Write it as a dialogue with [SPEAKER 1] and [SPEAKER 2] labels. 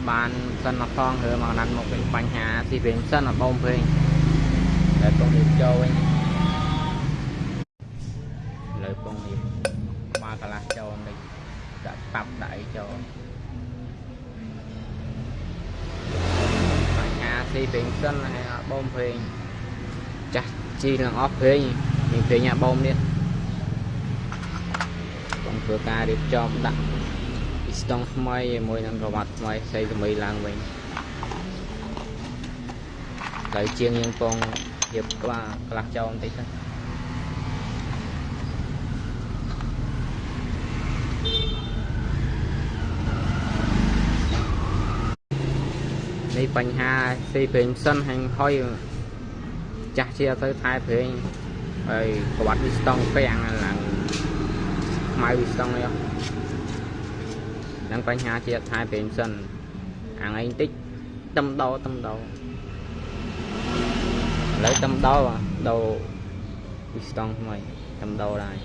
[SPEAKER 1] បានសិនអត់ផងហើយមកណាត់មកវិញបញ្ហាស៊ីវិញសិនអត់បូមវិញតែពងរៀបចូលវិញលើពងរៀបមកកន្លះចូលនេះដាក់ប៉ាប់ដាក់អីចូលបញ្ហាស៊ីវិញសិនហើយអត់បូមវិញចាស់ជីឡើងអស់វិញមានវិញអាបូមនេះបងធ្វើការរៀបចំដាក់ពីស្តង់ថ្មីមួយនឹងក្រវ៉ាត់ថ្មីស្អីថ្មីឡើងវិញហើយជាងយើងពងរៀបក្បាលកន្លះចូលបន្តិចទៅនេះបញ្ហាស៊ីព្រេងសិនហាញ់ហុយចាស់ជាទៅថែព្រេងហើយក្បាត់វាស្តង់ពាំងឡើងខ្មៅវាស្តង់នេះនឹងបញ្ហាជាថែព្រេងសិនអាថ្ងៃបន្តិចតំដោឥឡូវតំដោដូរវាស្តង់ថ្មីតំដោដែរ